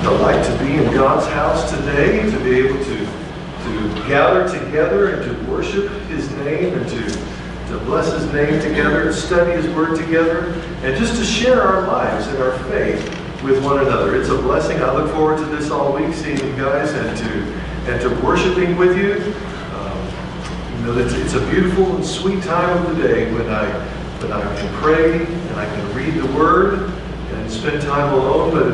delight to be in God's house today, to be able to gather together and to worship His name and to bless His name together and study His Word together and just to share our lives and our faith with one another. It's a blessing. I look forward to this all week, seeing you guys and to worshiping with you. It's a beautiful and sweet time of the day when I can pray and I can read the Word and spend time alone, but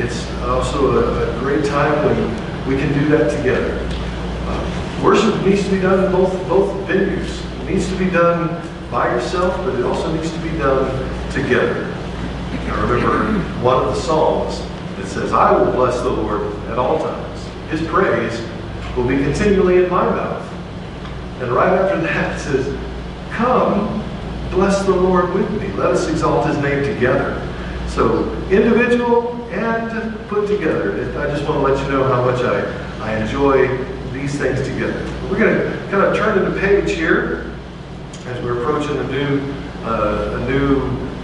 it's also a great time when we can do that together. Worship needs to be done in both venues. It needs to be done by yourself, but it also needs to be done together. I remember one of the Psalms that says, "I will bless the Lord at all times. His praise will be continually in my mouth." And right after that it says, "Come, bless the Lord with me. Let us exalt His name together." So individual and put together. I just want to let you know how much I enjoy these things together. We're going to kind of turn to the page here as we're approaching a new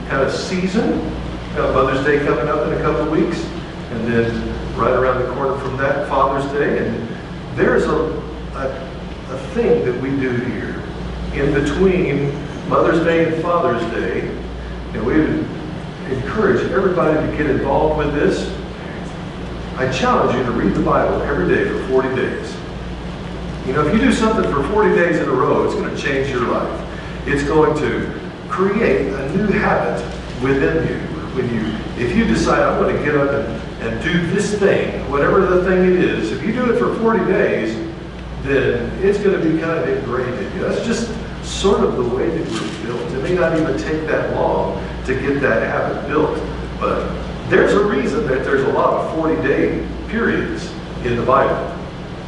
kind of season. We've got Mother's Day coming up in a couple of weeks, and then right around the corner from that, Father's Day. And there's a thing that we do here in between Mother's Day and Father's Day, and we would encourage everybody to get involved with this. I challenge you to read the Bible every day for 40 days. You know, if you do something for 40 days in a row, it's going to change your life. It's going to create a new habit within you. If you decide, I'm going to get up and do this thing, whatever the thing it is, if you do it for 40 days, then it's going to be kind of ingrained in you. That's just sort of the way that we're built. It may not even take that long to get that habit built, but there's a reason that there's a lot of 40-day periods in the Bible.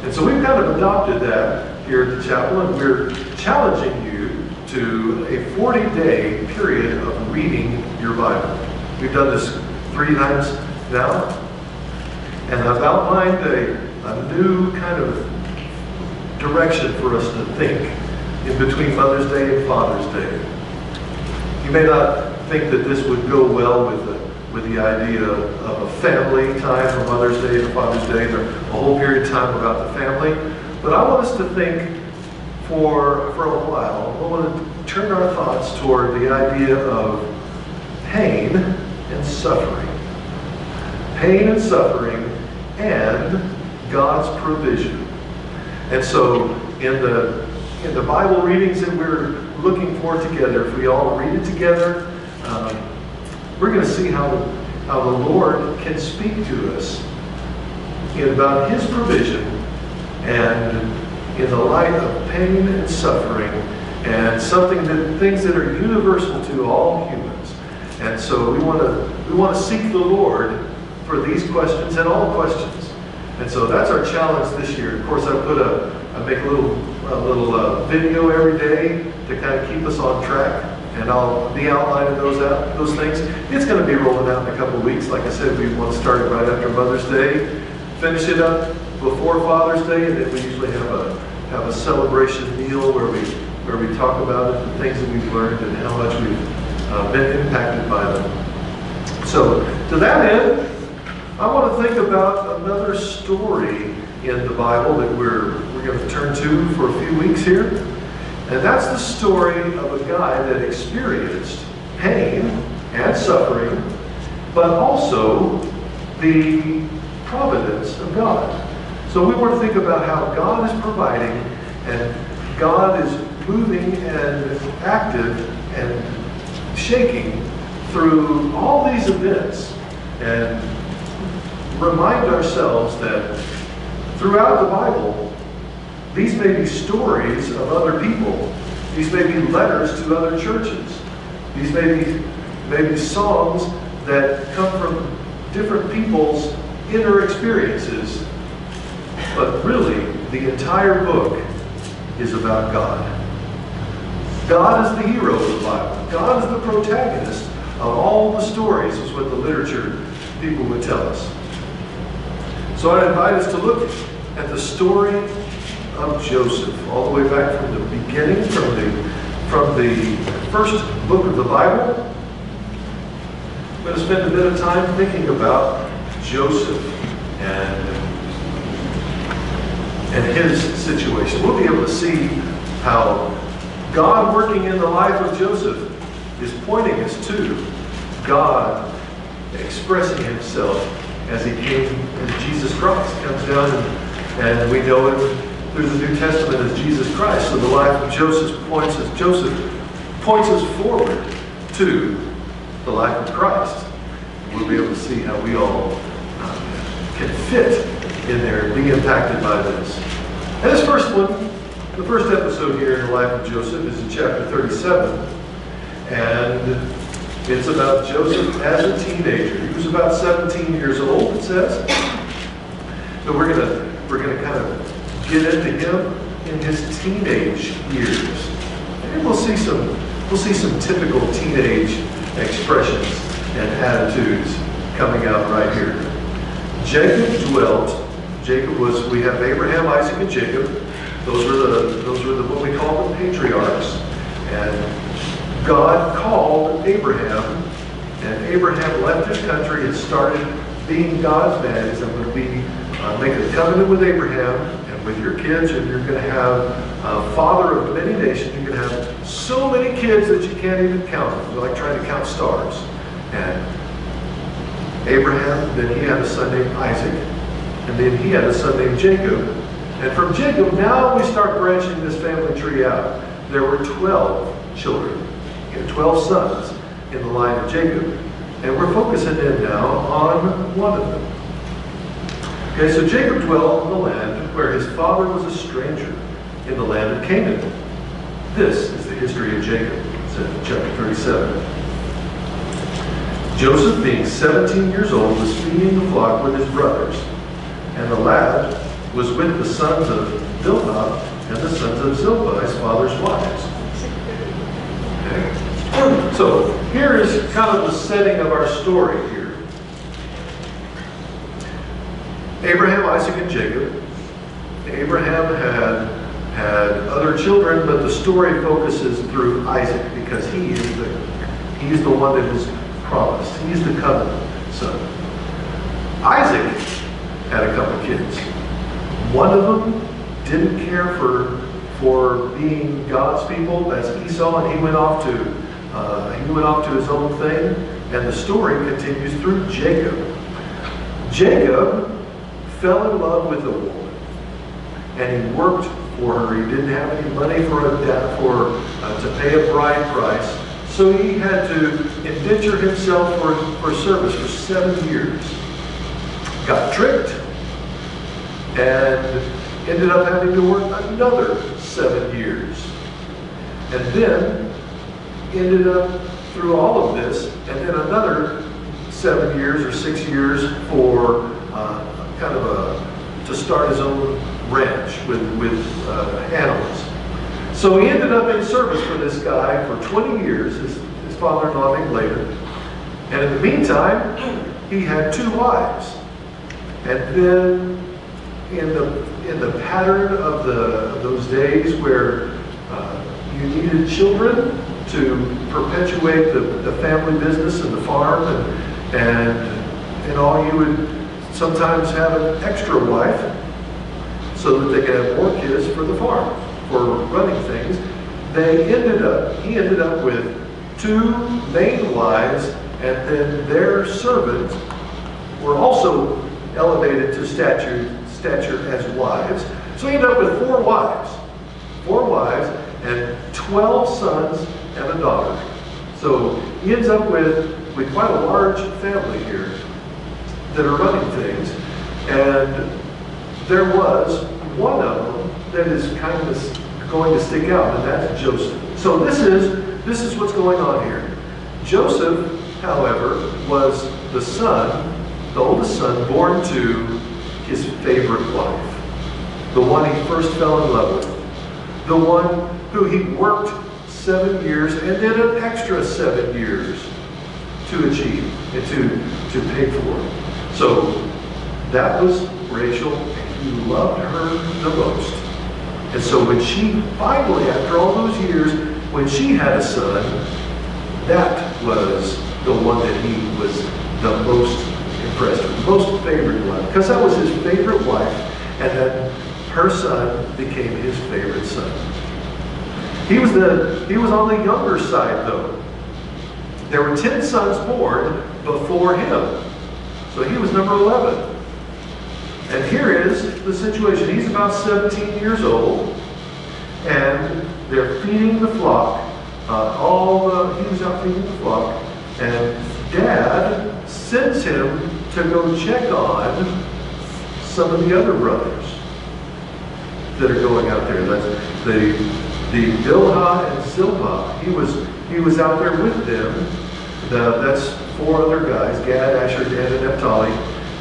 And so we've kind of adopted that here at the chapel, and we're challenging you to a 40-day period of reading your Bible. We've done this 3 times now, and I've outlined a new kind of direction for us to think in between Mother's Day and Father's Day. You may not think that this would go well with the idea of a family time from Mother's Day to Father's Day, or a whole period of time about the family. But I want us to think for a while. I want to turn our thoughts toward the idea of pain and suffering. Pain and suffering and God's provision. And so in the Bible readings that we're looking for together, if we all read it together, we're going to see how the Lord can speak to us about His provision and in the light of pain and suffering and things that are universal to all humans. And so we want to seek the Lord for these questions and all questions. And so that's our challenge this year. Of course, I make a little video every day to kind of keep us on track. And I'll be outlining those things. It's going to be rolling out in a couple of weeks. Like I said, we want to start it right after Mother's Day, finish it up before Father's Day, and then we usually have a celebration meal where we talk about it, the things that we've learned, and how much we've been impacted by them. So to that end, I want to think about another story in the Bible that we're going to turn to for a few weeks here. And that's the story of a guy that experienced pain and suffering, but also the providence of God. So we want to think about how God is providing and God is moving and active and shaking through all these events, and remind ourselves that throughout the Bible, these may be stories of other people. These may be letters to other churches. These may be songs that come from different people's inner experiences. But really, the entire book is about God. God is the hero of the Bible. God is the protagonist of all the stories, is what the literature people would tell us. So I invite us to look at the story of Joseph, all the way back from the beginning, from the first book of the Bible. I'm going to spend a bit of time thinking about Joseph and his situation. We'll be able to see how God working in the life of Joseph is pointing us to God expressing himself as he came, as Jesus Christ comes down, and we know him through the New Testament as Jesus Christ. So the life of Joseph points us forward to the life of Christ. We'll be able to see how we all can fit in there and be impacted by this. And this first one, the first episode here in the life of Joseph is in chapter 37. And it's about Joseph as a teenager. He was about 17 years old, it says. So we're gonna kind of get into him in his teenage years. And we'll see some typical teenage expressions and attitudes coming out right here. We have Abraham, Isaac, and Jacob. Those were the what we call the patriarchs. And God called Abraham, and Abraham left his country and started being God's man. He said, I'm going to make a covenant with Abraham and with your kids, and you're going to have a father of many nations. You're going to have so many kids that you can't even count them. They're like trying to count stars. And Abraham, then he had a son named Isaac, and then he had a son named Jacob. And from Jacob, now we start branching this family tree out. There were 12 children. He had 12 sons in the line of Jacob. And we're focusing in now on one of them. Okay, so Jacob dwelt in the land where his father was a stranger, in the land of Canaan. This is the history of Jacob. It's in chapter 37. Joseph, being 17 years old, was feeding the flock with his brothers. And the lad was with the sons of Bilhah and the sons of Zilpah, his father's wives. Okay. So here is kind of the setting of our story here. Abraham, Isaac, and Jacob. Abraham had other children, but the story focuses through Isaac because he's the one that is promised. He's the covenant son. Isaac had a couple kids. One of them didn't care for being God's people. That's Esau, and he went off to his own thing. And the story continues through Jacob. Jacob fell in love with a woman, and he worked for her. He didn't have any money to pay a bride price, so he had to indenture himself for service for 7 years. Got tricked, and ended up having to work another 7 years. And then ended up through all of this, and then another 7 years or 6 years for to start his own ranch with animals. So he ended up in service for this guy for 20 years, his father-in-law named Laban. And in the meantime, he had 2 wives. And then in the pattern of those days where you needed children to perpetuate the family business and the farm, and all, you would sometimes have an extra wife so that they could have more kids for the farm, for running things. He ended up with 2 main wives, and then their servants were also elevated to stature as wives. So he ended up with 4 wives and 12 sons and a daughter. So he ends up with quite a large family here that are running things. And there was one of them that is kind of going to stick out, and that's Joseph. So this is what's going on here. Joseph, however, was the oldest son born to his favorite wife, the one he first fell in love with, the one who he worked 7 years and then an extra 7 years to achieve and to pay for. So that was Rachel, and he loved her the most. And so when she finally, after all those years, when she had a son, that was the one that he was the most impressed with. most favorite wife, because that was his favorite wife, and then her son became his favorite son. He was on the younger side, though. There were 10 sons born before him, so he was number 11. And here is the situation. He's about 17 years old, and they're feeding the flock. He was out feeding the flock, and Dad sends him to go check on some of the other brothers that are going out there. That's the Bilhah and Zilpah. He was out there with them. That's 4 other guys: Gad, Asher, Dan, and Naphtali.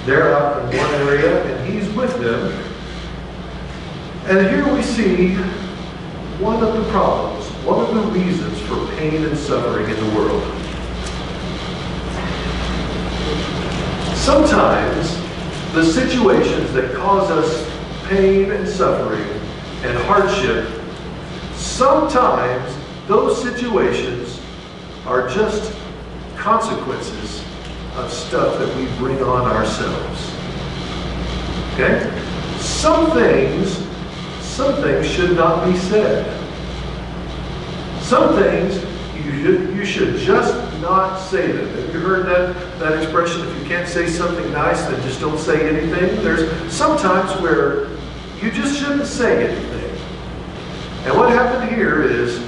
They're out in one area, and he's with them. And here we see one of the problems, one of the reasons for pain and suffering in the world. Sometimes the situations that cause us pain and suffering and hardship, sometimes those situations are just consequences of stuff that we bring on ourselves. Okay? Some things should not be said. Some things you should just not say them. Have you heard that expression? If you can't say something nice, then just don't say anything. There's sometimes where you just shouldn't say anything. And what happened here is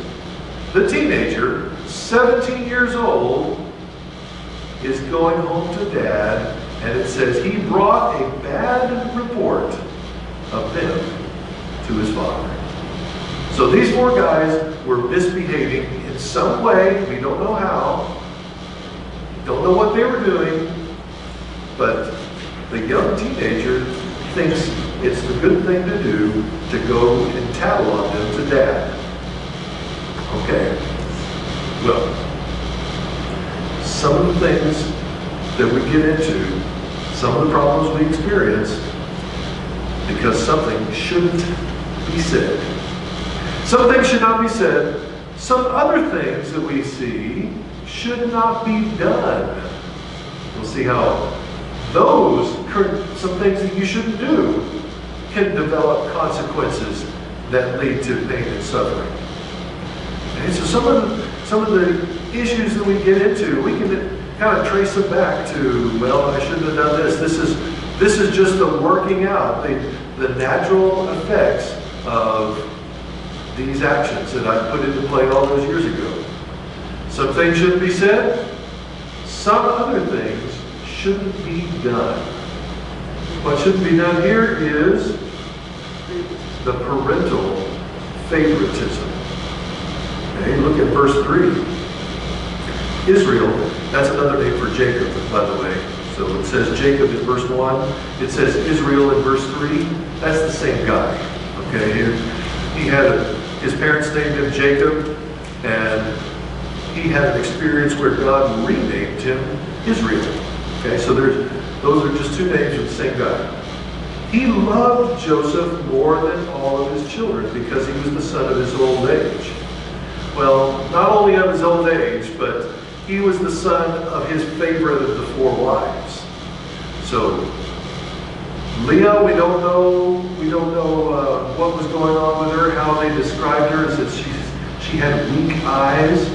the teenager, 17 years old, is going home to Dad, and it says he brought a bad report of them to his father. So these 4 guys were misbehaving in some way. We don't know how. Don't know what they were doing. But the young teenager thinks it's the good thing to do to go and tattle on them to Dad. Okay. Well, some of the things that we get into, some of the problems we experience, because something shouldn't be said. Some things should not be said. Some other things that we see should not be done. We'll see how some things that you shouldn't do can develop consequences that lead to pain and suffering. And so some of the issues that we get into, we can kind of trace them back to, well, I shouldn't have done this. This is just the working out, the natural effects of these actions that I put into play all those years ago. Some things shouldn't be said. Some other things shouldn't be done. What shouldn't be done here is the parental favoritism. Okay, look at verse 3. Israel, that's another name for Jacob, by the way. So it says Jacob in verse 1. It says Israel in verse 3. That's the same guy. Okay, his parents named him Jacob, and he had an experience where God renamed him Israel. Okay, so those are just 2 names of the same guy. He loved Joseph more than all of his children because he was the son of his old age. Well, not only of his old age, but he was the son of his favorite of the 4 wives. So Leah, we don't know what was going on with her, how they described her, is that she had weak eyes,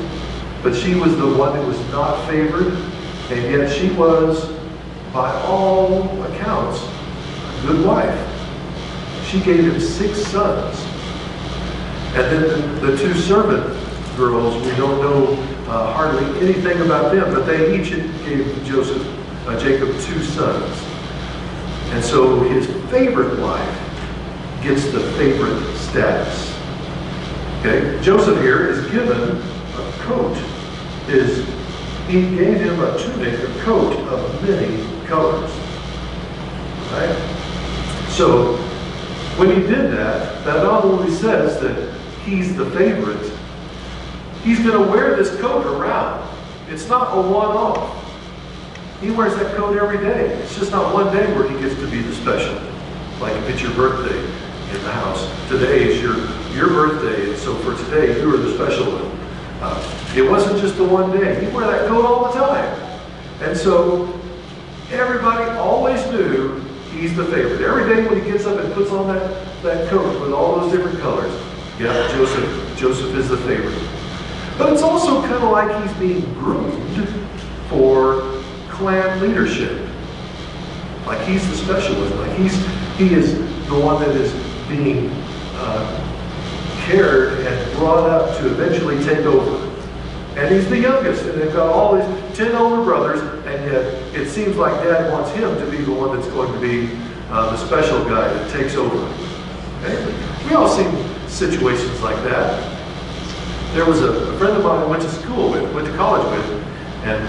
but she was the one that was not favored, and yet she was, by all accounts, a good wife. She gave him 6 sons. And then the 2 servant girls, we don't know hardly anything about them, but they each gave Jacob 2 sons. And so his favorite wife gets the favorite status. Okay, Joseph here is given a coat. He gave him a tunic, a coat of many colors. Right? So when he did that not only says that he's the favorite, he's going to wear this coat around. It's not a one-off. He wears that coat every day. It's just not one day where he gets to be the special. Like if it's your birthday in the house. Today is your birthday, and so for today, you are the special one. It wasn't just the one day. He wore that coat all the time. And so everybody always knew he's the favorite. Every day when he gets up and puts on that coat with all those different colors, yeah, Joseph is the favorite. But it's also kind of like he's being groomed for clan leadership. Like he's the special one. Like he is the one that is being cared and brought up to eventually take over. And he's the youngest, and they've got all these 10 older brothers, and yet it seems like Dad wants him to be the one that's going to be the special guy that takes over. Okay? We all seen situations like that. There was a friend of mine I went to school with, went to college with, and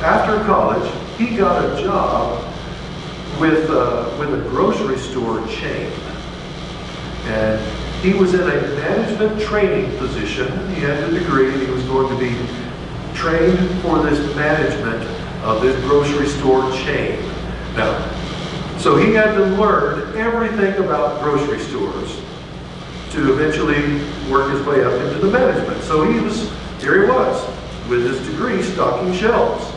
after college, he got a job with a grocery store chain. And he was in a management training position. He had the degree, and he was going to be trained for this management of this grocery store chain. Now, so he had to learn everything about grocery stores to eventually work his way up into the management. So here he was, with his degree, stocking shelves,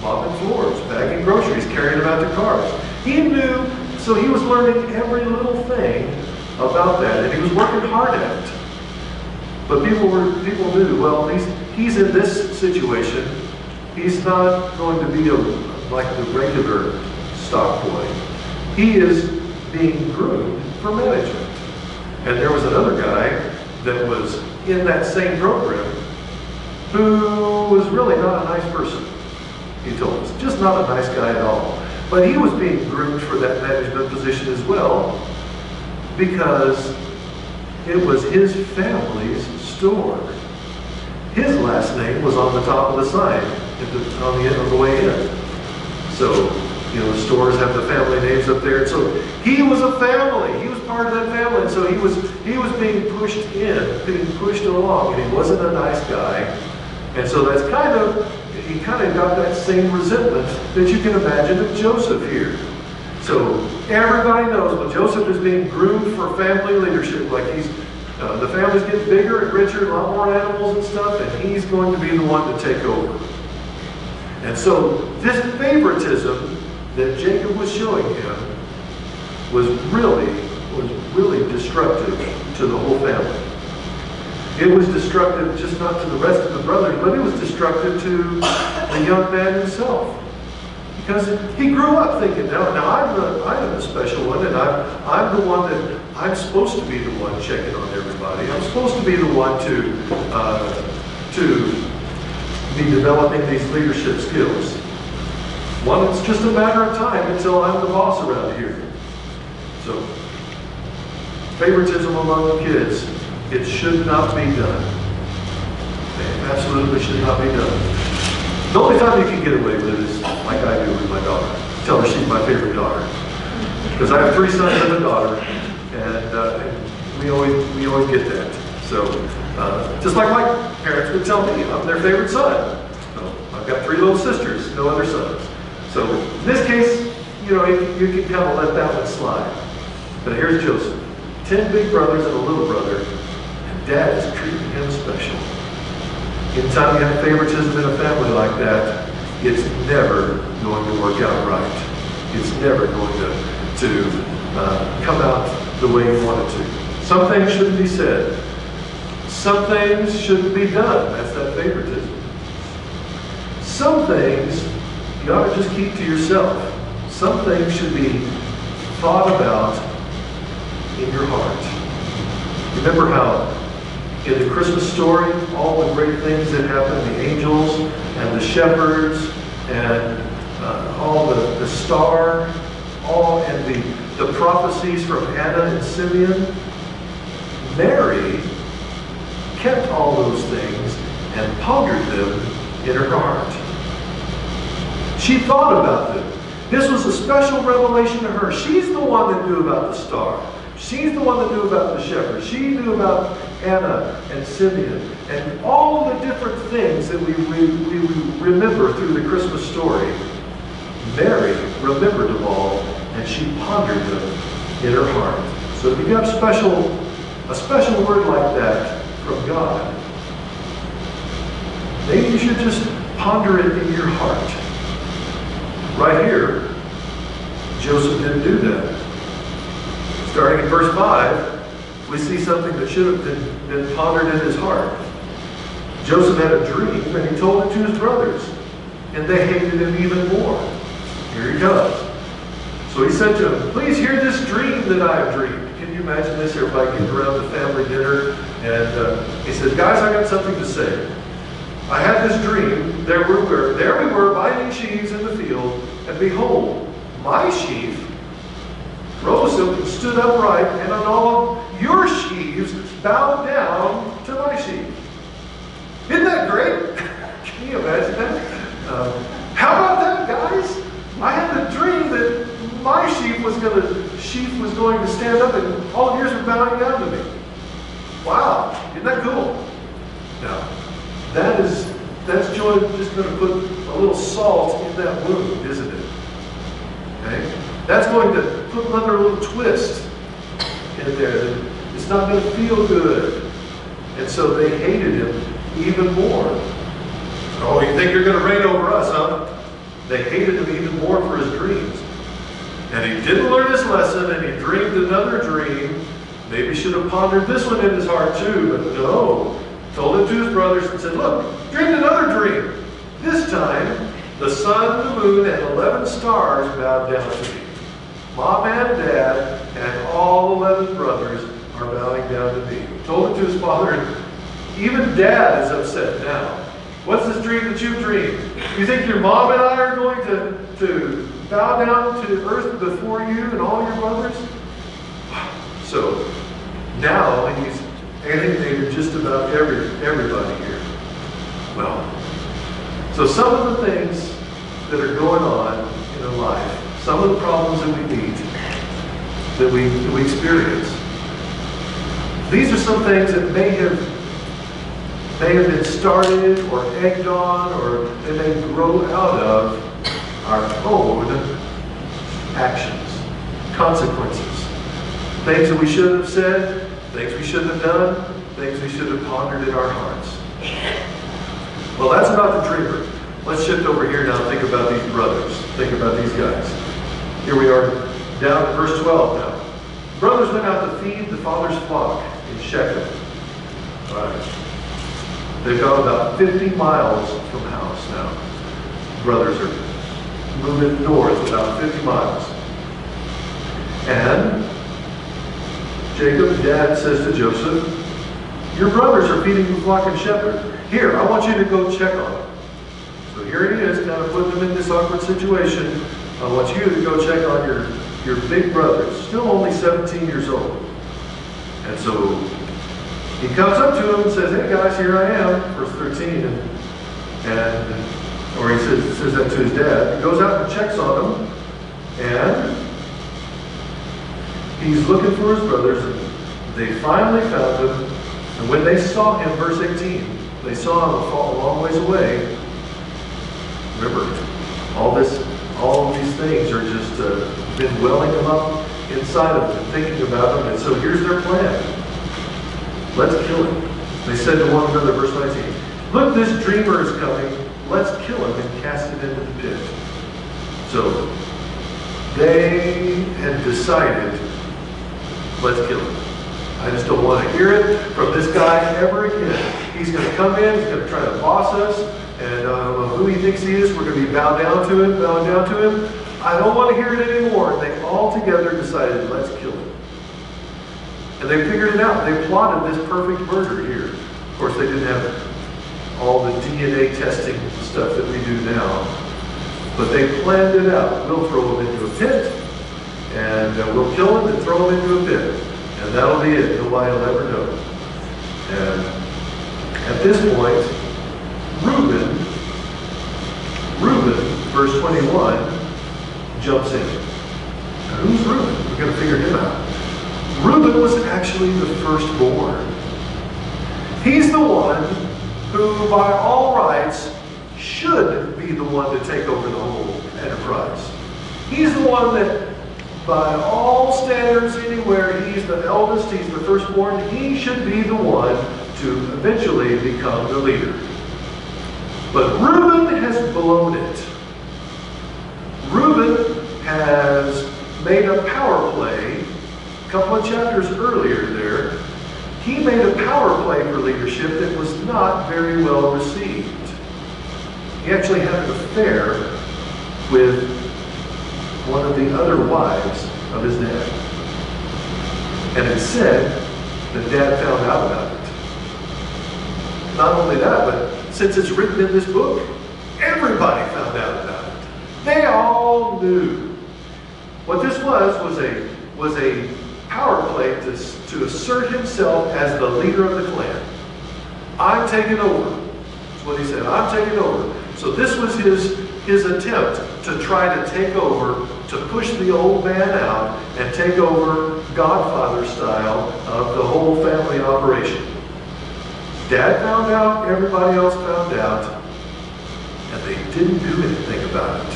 mopping floors, bagging groceries, carrying them out to cars. He knew, so he was learning every little thing about that, and he was working hard at it. But people knew, well, he's in this situation. He's not going to be like the regular stock boy. He is being groomed for management. And there was another guy that was in that same program who was really not a nice person, he told us. Just not a nice guy at all. But he was being groomed for that management position as well, because it was his family's store. His last name was on the top of the sign on the end of the way in. So, the stores have the family names up there. And so he was a family. He was part of that family. And so he was being pushed in, being pushed along, and he wasn't a nice guy. And so he kind of got that same resentment that you can imagine of Joseph here. So everybody knows when Joseph is being groomed for family leadership, like the family's getting bigger and richer, a lot more animals and stuff, and he's going to be the one to take over. And so this favoritism that Jacob was showing him was really destructive to the whole family. It was destructive just not to the rest of the brothers, but it was destructive to the young man himself. Because he grew up thinking, now I'm the special one, and I'm the one that I'm supposed to be the one checking on everybody. I'm supposed to be the one to be developing these leadership skills. Well, it's just a matter of time until I'm the boss around here. So, favoritism among the kids, it should not be done. It absolutely should not be done. The only time you can get away with it is like I do with my daughter. Tell her she's my favorite daughter. Because I have 3 sons and a daughter, and we always get that. So, just like my parents would tell me, I'm their favorite son. So, I've got 3 little sisters, no other sons. So, in this case, you can kind of let that one slide. But here's Joseph. 10 big brothers and a little brother, and Dad is treating him special. Anytime you have favoritism in a family like that, it's never going to work out right. It's never going to come out the way you want it to. Some things shouldn't be said. Some things shouldn't be done. That's that favoritism. Some things you ought to just keep to yourself. Some things should be thought about in your heart. Remember how in the Christmas story, all the great things that happen, the angels and the shepherds and all the star, and the prophecies from Anna and Simeon, Mary kept all those things and pondered them in her heart. She thought about them. This was a special revelation to her. She's the one that knew about the star. She's the one that knew about the shepherds. She knew about Anna and Simeon and all the different things that we remember through the Christmas story. Mary remembered them all, and she pondered them in her heart. So if you got a special word like that from God, maybe you should just ponder it in your heart. Right here, Joseph didn't do that. Starting in verse 5, we see something that should have been pondered in his heart. Joseph had a dream, and he told it to his brothers, and they hated him even more. Here he comes. So he said to them, please hear this dream that I have dreamed. Can you imagine this? Everybody getting around the family dinner, and he said, guys, I got something to say. I had this dream. There we were binding sheaves in the field, and behold, my sheaf rose up and stood upright, and on all your sheaves bowed down to my sheaf. Isn't that great? Can you imagine that? How about that, guys? I had the dream that my sheaf was going to stand up, and all of yours were bowing down to me. Wow, isn't that cool? Now, that's just going to put a little salt in that wound, isn't it? Okay? That's going to put another little twist in there. It's not going to feel good. And so they hated him even more. Oh, you think you're going to reign over us, huh? They hated him even more for his dreams. And he didn't learn his lesson, and he dreamed another dream. Maybe should have pondered this one in his heart too, but no. Told it to his brothers and said, look, dreamed another dream. This time, the sun, the moon, and 11 stars bowed down to me. Mom and Dad and all 11 brothers are bowing down to me. Told it to his father, and even Dad is upset now. What's this dream that you dreamed? You think your mom and I are going to bow down to earth before you and all your brothers? So now he's alienated just about everybody here. Well, so some of the things that are going on in our life, some of the problems that we meet, that we experience, these are some things that may have been started or egged on, or they may grow out of our own actions, consequences. Things that we should have said, things we shouldn't have done, things we should have pondered in our hearts. Well, that's about the dreamer. Let's shift over here now and think about these brothers. Think about these guys. Here we are down to verse 12 now. Brothers went out to feed the father's flock in Shechem. All right. They've gone about 50 miles from the house now. Brothers are moving north about 50 miles. And Jacob's dad says to Joseph, your brothers are feeding the flock in Shechem. Here, I want you to go check on them. So here he is, kind of putting them in this awkward situation. I want you to go check on your big brothers, still only 17 years old. And so he comes up to him and says, hey guys, here I am, verse 13, or he says that to his dad. He goes out and checks on them, and he's looking for his brothers, and they finally found him, and when they saw him, verse 18, they saw him a long ways away. Remember, all of these things are just been welling them up inside of them, thinking about them, and so here's their plan. Let's kill him. They said to one another, verse 19, look, this dreamer is coming. Let's kill him and cast him into the pit. So they had decided, let's kill him. I just don't want to hear it from this guy ever again. He's going to come in, he's going to try to boss us, and I don't know who he thinks he is. We're going to be bowing down to him. I don't want to hear it anymore. And they all together decided, let's kill him. And they figured it out. They plotted this perfect murder here. Of course, they didn't have all the DNA testing stuff that we do now. But they planned it out. We'll throw him into a pit, and we'll kill him and throw him into a pit. And that'll be it. Nobody will ever know. And at this point, Reuben, verse 21, jumps in. Now, who's Reuben? We're going to figure him out. Reuben was actually the firstborn. He's the one who, by all rights, should be the one to take over the whole enterprise. He's the one that, by all standards anywhere, he's the eldest, he's the firstborn. He should be the one to eventually become the leader. But Reuben has blown it. Reuben has play, a couple of chapters earlier there, he made a power play for leadership that was not very well received. He actually had an affair with one of the other wives of his dad. And it said that Dad found out about it. Not only that, but since it's written in this book, everybody found out about it. They all knew. What this was a power play to assert himself as the leader of the clan. I'm taking over. That's what he said. I'm taking over. So this was his attempt to try to take over, to push the old man out and take over Godfather style of the whole family operation. Dad found out, everybody else found out, and they didn't do anything about it.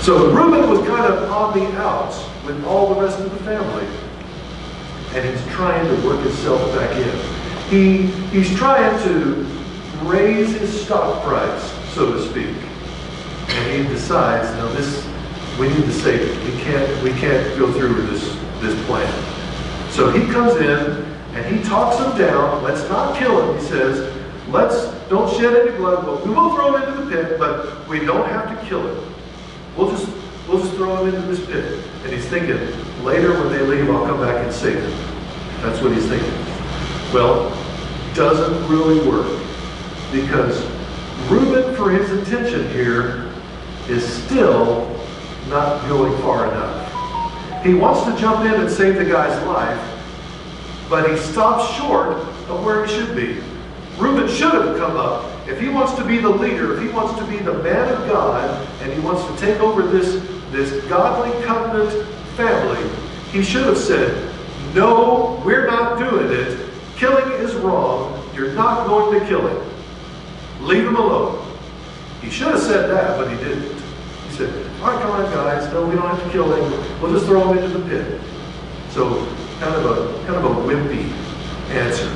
So Reuben was kind of on the outs with all the rest of the family, and he's trying to work himself back in. He's trying to raise his stock price, so to speak. And he decides, no, we need to save it. We can't go through with this plan. So he comes in and he talks him down. Let's not kill him, he says. Don't shed any blood. We will throw him into the pit, but we don't have to kill him. We'll just throw him into this pit. And he's thinking, later when they leave, I'll come back and save him. That's what he's thinking. Well, doesn't really work. Because Reuben, for his intention here, is still not going far enough. He wants to jump in and save the guy's life, but he stops short of where he should be. Reuben should have come up. If he wants to be the leader, if he wants to be the man of God, and he wants to take over this godly covenant family, he should have said, no, we're not doing it. Killing is wrong. You're not going to kill him. Leave him alone. He should have said that, but he didn't. He said, all right, come on, guys. No, we don't have to kill him. We'll just throw him into the pit. So, kind of a wimpy answer.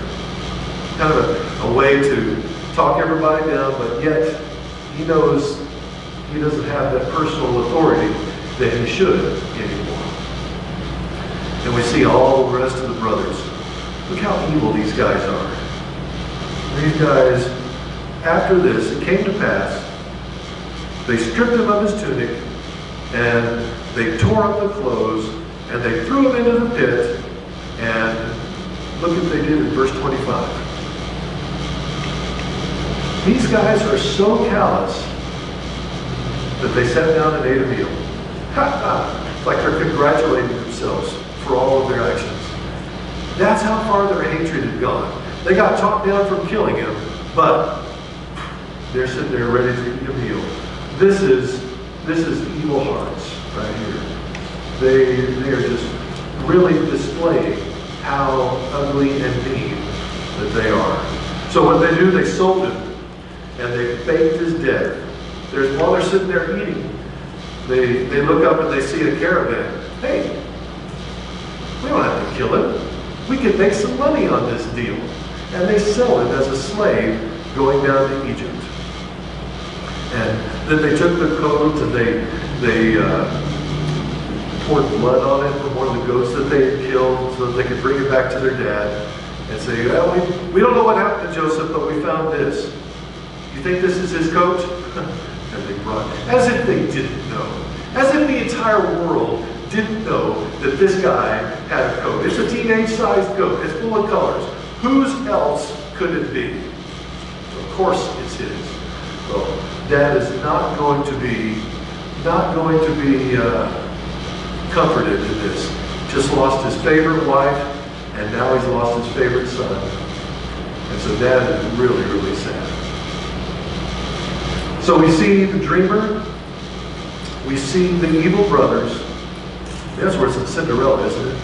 Kind of a way to talk everybody down, but yet he knows he doesn't have that personal authority that he should anymore. And we see all the rest of the brothers. Look how evil these guys are. These guys, after this, it came to pass, they stripped him of his tunic, and they tore up the clothes, and they threw him into the pit, and look what they did in verse 25. These guys are so callous that they sat down and ate a meal. It's like they're congratulating themselves for all of their actions. That's how far their hatred had gone. They got talked down from killing him, but they're sitting there ready to eat a meal. This is evil hearts right here. They are just really displaying how ugly and mean that they are. So what they do, they sold him, and they faked his death. While they're sitting there eating, they look up and they see a caravan. Hey, we don't have to kill him. We can make some money on this deal. And they sell him as a slave going down to Egypt. And then they took the coat and they poured blood on it from one of the goats that they had killed so that they could bring it back to their dad and say, well, we don't know what happened to Joseph, but we found this. You think this is his coat? And they brought it. As if they didn't know. As if the entire world didn't know that this guy had a coat. It's a teenage-sized coat. It's full of colors. Whose else could it be? Of course it's his. Well, Dad is not going to be comforted in this. Just lost his favorite wife, and now he's lost his favorite son. And so Dad is really, really sad. So we see the dreamer, we see the evil brothers. That's where it's in Cinderella, isn't it?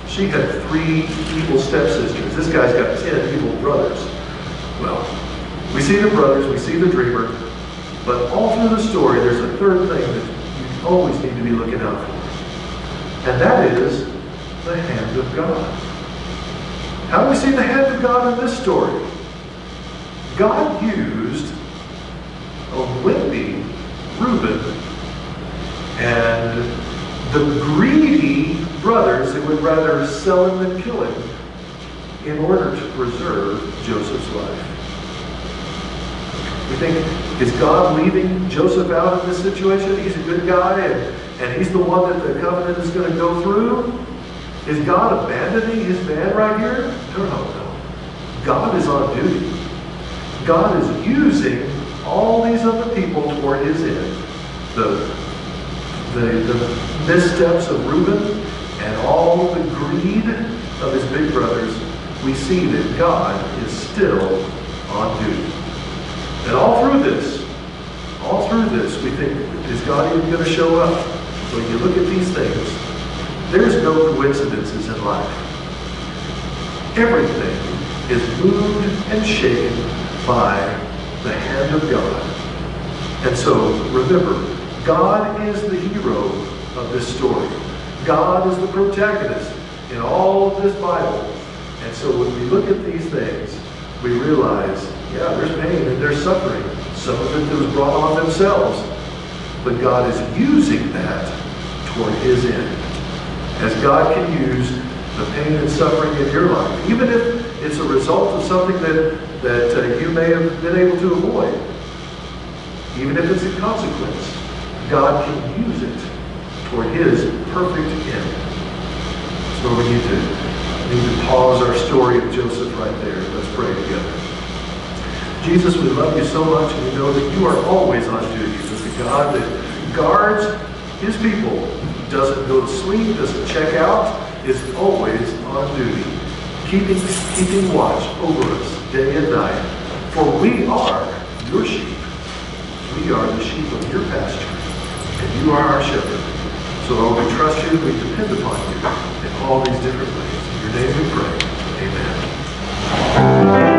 She had 3 evil stepsisters. This guy's got 10 evil brothers. Well, we see the brothers, we see the dreamer, but all through the story, there's a third thing that you always need to be looking out for. And that is the hand of God. How do we see the hand of God in this story? God used a wimpy Reuben and the greedy brothers, they would rather sell him than kill him in order to preserve Joseph's life. You think, is God leaving Joseph out of this situation? He's a good guy, and he's the one that the covenant is going to go through? Is God abandoning his man right here? No. God is on duty. God is using all these other people toward his end. The missteps of Reuben and all the greed of his big brothers, we see that God is still on duty. And all through this, we think, is God even going to show up? When you look at these things, there's no coincidences in life. Everything is moved and shaken by the hand of God. And so, remember, God is the hero of this story. God is the protagonist in all of this Bible. And so when we look at these things, we realize, yeah, there's pain and there's suffering. Some of it was brought on themselves. But God is using that toward his end. As God can use the pain and suffering in your life, even if it's a result of something that you may have been able to avoid, even if it's a consequence, God can use it toward his perfect end. So we need to pause our story of Joseph right there. Let's pray together. Jesus, we love you so much, and we know that you are always on duty. As the God that guards his people, doesn't go to sleep, doesn't check out, is always on duty, keeping watch over us day and night. For we are your sheep. We are the sheep of your pasture, and you are our shepherd. So Lord, we trust you, we depend upon you in all these different ways. In your name we pray. Amen.